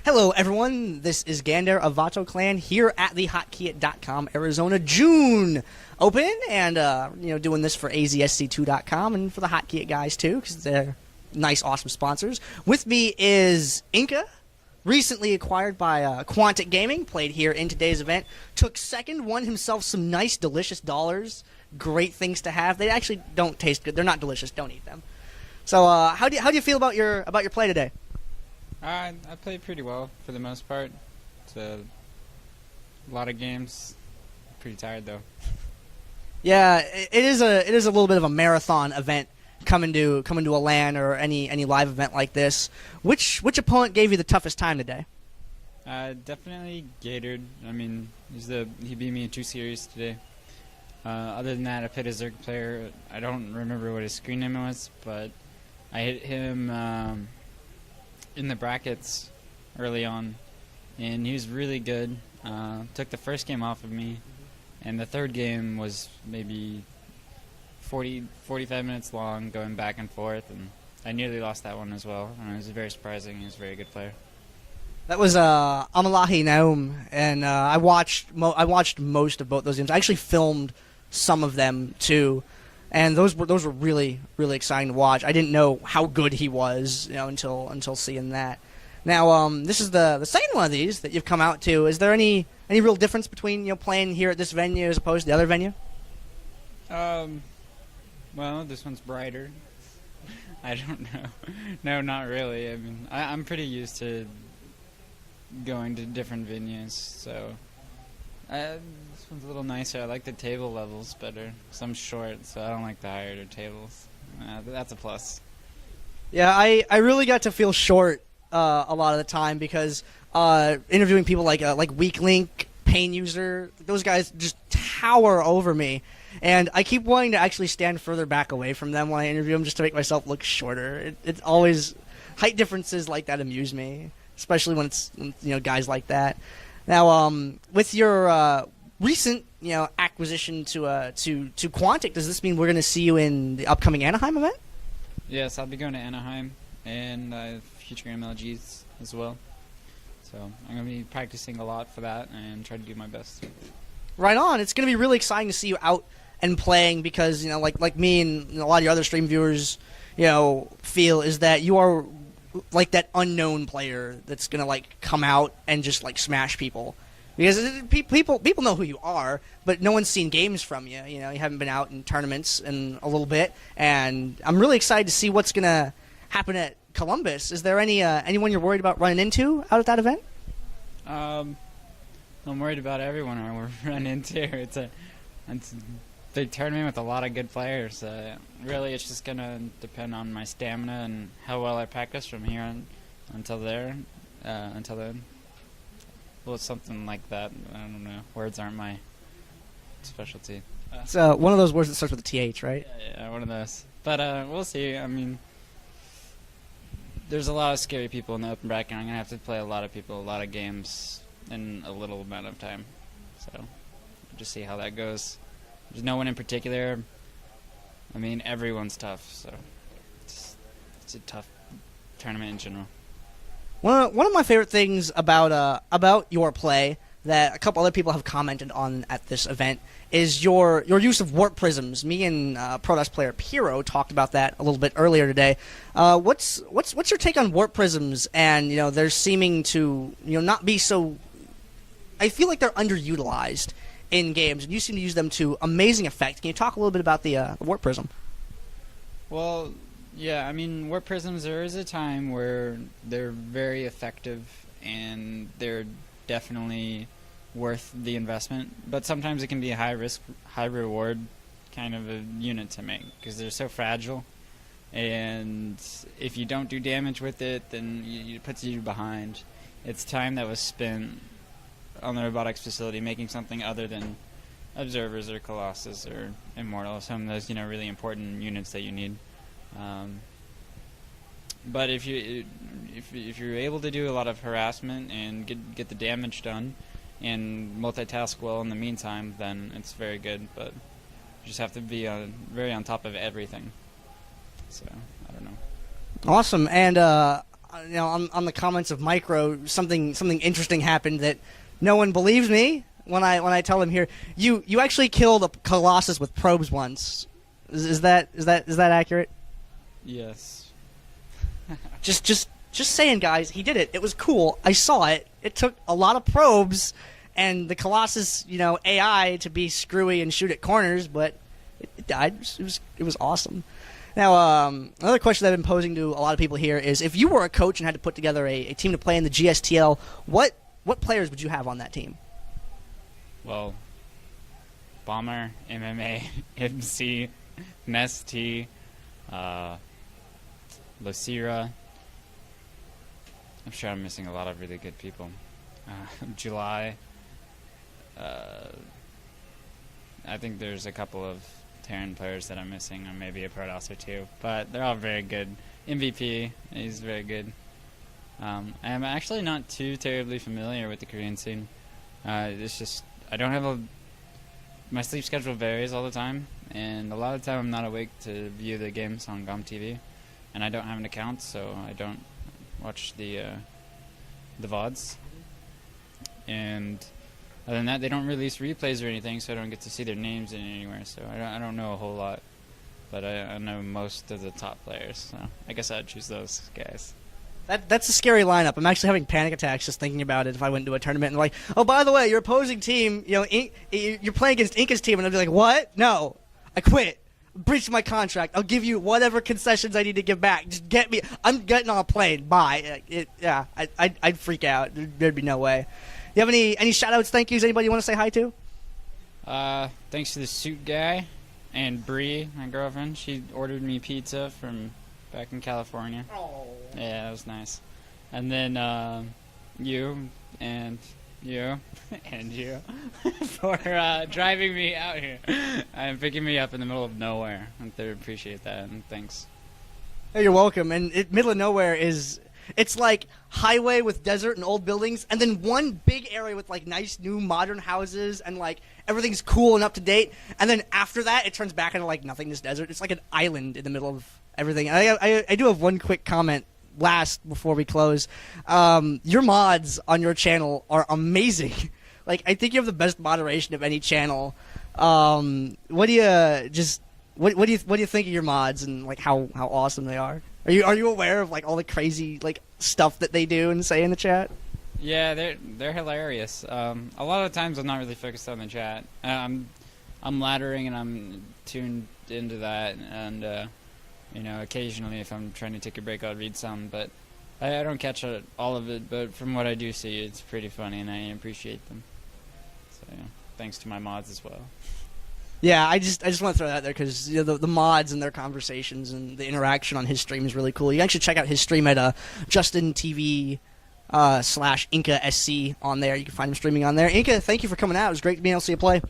Hello, everyone. This is Gander of VATOCLAN here at the Hotkeyit.com Arizona June Open, and doing this for AZSC2.com and for the Hotkeyit guys too, because they're nice, awesome sponsors. With me is iNkA, recently acquired by Quantic Gaming, played here in today's event. Took second, won himself some nice, delicious dollars. Great things to have. They actually don't taste good. They're not delicious. Don't eat them. So, how do you feel about your play today? I played pretty well for the most part. It's a lot of games. Pretty tired though. Yeah, it is a little bit of a marathon event coming to a LAN or any live event like this. Which opponent gave you the toughest time today? Definitely Gator. I mean, he beat me in 2 series today. Other than that, I played a Zerg player. I don't remember what his screen name was, but I hit him in the brackets early on, and he was really good. Took the first game off of me, and the third game was maybe 45 minutes long, going back and forth, and I nearly lost that one as well. And it was very surprising. He was a very good player. That was Amalahi Naum, and I watched most of both those games. I actually filmed some of them too, and those were really exciting to watch. I didn't know how good he was, until seeing that. Now, this is the second one of these that you've come out to. Is there any real difference between playing here at this venue as opposed to the other venue? Well, this one's brighter. I don't know. No, not really. I mean, I'm pretty used to going to different venues, so this one's a little nicer. I like the table levels better. So I'm short, so I don't like the higher tables. That's a plus. Yeah, I really got to feel short a lot of the time because interviewing people like Weak Link, Pain User, those guys just tower over me. And I keep wanting to actually stand further back away from them when I interview them just to make myself look shorter. It's always height differences like that amuse me, especially when it's guys like that. Now, with your recent acquisition to Quantic, does this mean we're going to see you in the upcoming Anaheim event? Yes, I'll be going to Anaheim and future MLGs as well. So I'm going to be practicing a lot for that and try to do my best. Right on. It's going to be really exciting to see you out and playing because like me and a lot of your other stream viewers feel is that you are like that unknown player that's gonna come out and just smash people, because people know who you are, but no one's seen games from you. You haven't been out in tournaments in a little bit, and I'm really excited to see what's gonna happen at Columbus. Is there anyone you're worried about running into out at that event? I'm worried about everyone I run into. It's a big tournament with a lot of good players. Really, it's just gonna depend on my stamina and how well I practice from here until then. Well, it's something like that. I don't know. Words aren't my specialty. It's one of those words that starts with a TH, right? Yeah, one of those. But we'll see. I mean, there's a lot of scary people in the open bracket. I'm gonna have to play a lot of people, a lot of games in a little amount of time. So we'll just see how that goes. There's no one in particular. I mean, everyone's tough, so it's a tough tournament in general. One of my favorite things about your play that a couple other people have commented on at this event is your use of warp prisms. Me and protoss player Piro talked about that a little bit earlier today. What's your take on warp prisms? And they're seeming to not be so. I feel like they're underutilized in games, and you seem to use them to amazing effect. Can you talk a little bit about the warp prism? Well, yeah, I mean, warp prisms, there is a time where they're very effective and they're definitely worth the investment, but sometimes it can be a high risk, high reward kind of a unit to make because they're so fragile, and if you don't do damage with it, then it puts you behind. It's time that was spent on the robotics facility making something other than observers or Colossus or Immortal, some of those really important units that you need. But if you're able to do a lot of harassment and get the damage done and multitask well in the meantime, then it's very good. But you just have to be very on top of everything. So I don't know. Awesome. And on the comments of Micro, something interesting happened that no one believes me when I tell them here. You actually killed a Colossus with probes once. Is that accurate? Yes. Just saying, guys. He did it. It was cool. I saw it. It took a lot of probes and the Colossus, AI to be screwy and shoot at corners, but it died. It was awesome. Now, another question that I've been posing to a lot of people here is, if you were a coach and had to put together a team to play in the GSTL, what players would you have on that team? Well, Bomber, MMA, MC, Nesty, Lucira. I'm sure I'm missing a lot of really good people. July. I think there's a couple of Terran players that I'm missing, or maybe a protoss or two, but they're all very good. MVP, he's very good. I'm actually not too terribly familiar with the Korean scene. It's just I don't have my sleep schedule varies all the time, and a lot of the time I'm not awake to view the games on GOM TV, and I don't have an account, so I don't watch the VODs. And other than that, they don't release replays or anything, so I don't get to see their names in anywhere. So I don't know a whole lot, but I know most of the top players. So I guess I'd choose those guys. That's a scary lineup. I'm actually having panic attacks just thinking about it. If I went to a tournament and like, oh, by the way, your opposing team, you're playing against iNkA's team, and I'd be like, what? No, I quit. Breached my contract. I'll give you whatever concessions I need to give back. Just get me. I'm getting on a plane. Bye. I'd freak out. There'd be no way. You have any shout-outs, thank yous, anybody you want to say hi to? Thanks to the suit guy and Bree, my girlfriend. She ordered me pizza from back in California. Oh. Yeah, that was nice. And then you and you and you for driving me out here and picking me up in the middle of nowhere. I appreciate that, and thanks. Hey, you're welcome. And middle of nowhere it's like highway with desert and old buildings, and then one big area with like nice new modern houses, and like everything's cool and up to date. And then after that, it turns back into like nothingness desert. It's like an island in the middle of everything. And I do have one quick comment last before we close. Your mods on your channel are amazing. Like, I think you have the best moderation of any channel. What do you think of your mods and like how awesome they are? Are you aware of like all the crazy like stuff that they do and say in the chat? Yeah, they're hilarious. A lot of times I'm not really focused on the chat. I'm laddering and I'm tuned into that, and occasionally if I'm trying to take a break, I'll read some, but I don't catch all of it. But from what I do see, it's pretty funny, and I appreciate them. So thanks to my mods as well. Yeah, I just want to throw that out there because the mods and their conversations and the interaction on his stream is really cool. You can actually check out his stream at Justin TV /iNkA SC on there. You can find him streaming on there. iNkA, thank you for coming out. It was great being able to see you play.